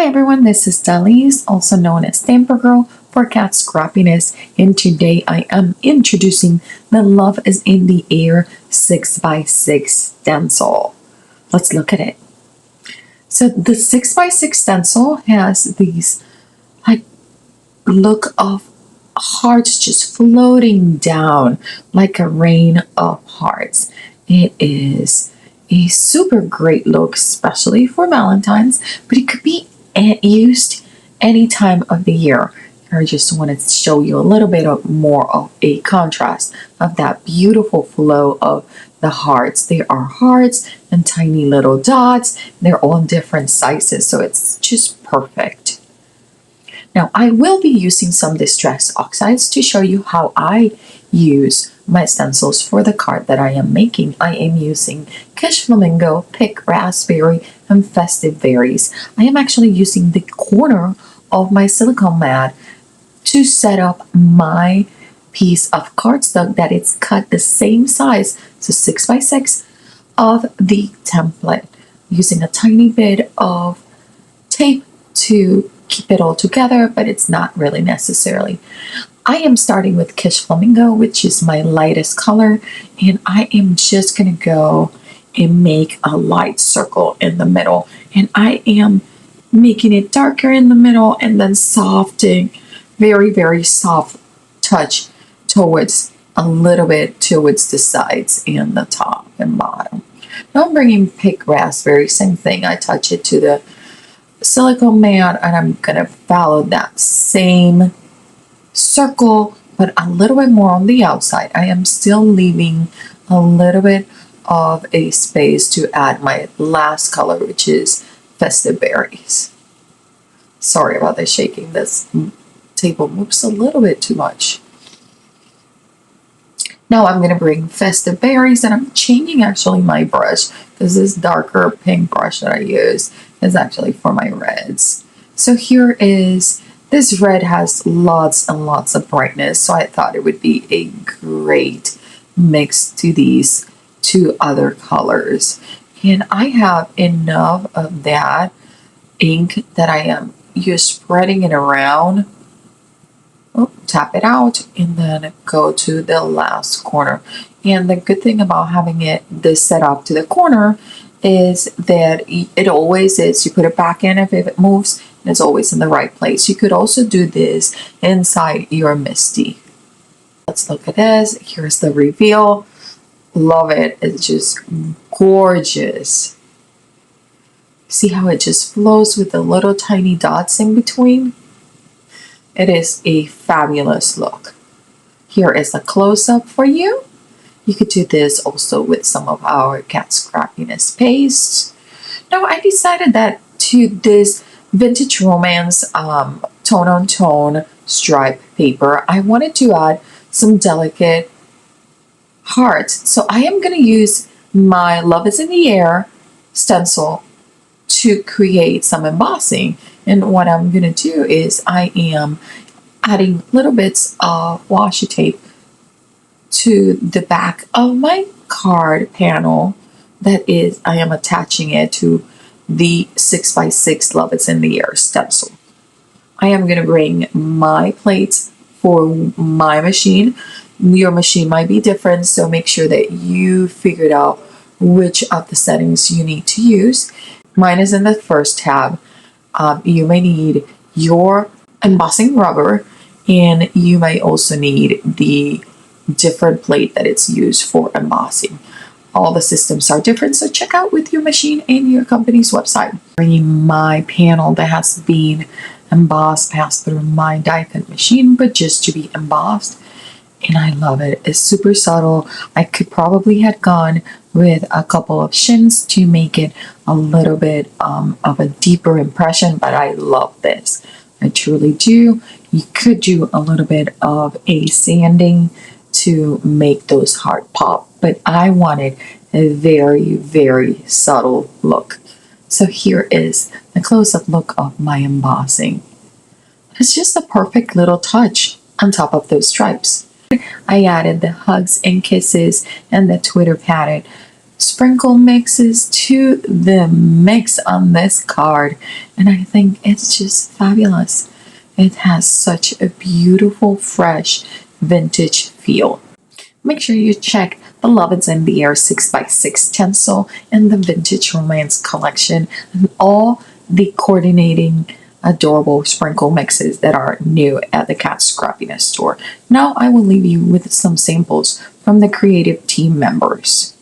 Hi everyone, this is Dalis, also known as Stamper Girl for Kat Scrappiness, and today I am introducing the Love is in the Air 6x6 stencil. Let's look at it. So the 6x6 stencil has these look of hearts just floating down like a rain of hearts. It is a super great look, especially for Valentine's, but it could be used any time of the year. I just wanted to show you a little bit more of a contrast of that beautiful flow of the hearts. They are hearts and tiny little dots. They're all different sizes, so it's just perfect. Now, I will be using some distress oxides to show you how I use my stencils for the card that I am making. I am using Kish Flamingo, Pick Raspberry, and Festive Berries. I am actually using the corner of my silicone mat to set up my piece of cardstock that is cut the same size, so 6x6 of the template, using a tiny bit of tape to keep it all together, but it's not really necessarily. I am starting with Kish Flamingo, which is my lightest color, and I am just gonna go and make a light circle in the middle, and I am making it darker in the middle and then softening, very soft touch towards a little bit towards the sides and the top and bottom. Now I'm bringing Pick Raspberry, same thing. I touch it to the silicone mat and I'm gonna follow that same circle, but a little bit more on the outside. I am still leaving a little bit of a space to add my last color, which is Festive Berries. Sorry about the shaking. This table moves a little bit too much. Now I'm going to bring Festive Berries, and I'm changing actually my brush because this darker pink brush that I use is actually for my reds. So here is, this red has lots and lots of brightness, so I thought it would be a great mix to these two other colors. And I have enough of that ink that I am just spreading it around. Tap it out and then go to the last corner. And the good thing about having this set up to the corner is that it always is, you put it back in if it moves, and it's always in the right place. You could also do this inside your Misty. Let's look at this. Here's the reveal. Love it. It's just gorgeous. See how it just flows with the little tiny dots in between? It is a fabulous look. Here is a close-up for you. You could do this also with some of our Kat Scrappiness paste. Now I decided that to this Vintage Romance tone-on-tone stripe paper, I wanted to add some delicate hearts. So I am going to use my Love is in the Air stencil to create some embossing. And what I'm going to do is I am adding little bits of washi tape to the back of my card panel. That is, I am attaching it to the 6x6 Love is in the Air stencil. I am going to bring my plates for my machine. Your machine might be different, so make sure that you figured out which of the settings you need to use. Mine is in the first tab. You may need your embossing rubber, and you may also need the different plate that it's used for embossing. All the systems are different, so check out with your machine and your company's website. Bringing my panel that has been embossed passed through my die cut machine, but just to be embossed, and I love it. It's super subtle. I could probably have gone with a couple of shins to make it a little bit of a deeper impression, but I love this. I truly do. You could do a little bit of a sanding to make those heart pop, but I wanted a very subtle look. So here is the close-up look of my embossing. It's just a perfect little touch on top of those stripes. I added the hugs and kisses and the Twitter pattern sprinkle mixes to the mix on this card, and I think it's just fabulous. It has such a beautiful, fresh, vintage feel. Make sure you check the Love Is in the Air 6x6 Stencil and the Vintage Romance collection and all the coordinating adorable sprinkle mixes that are new at the Kat Scrappiness store. Now I will leave you with some samples from the creative team members.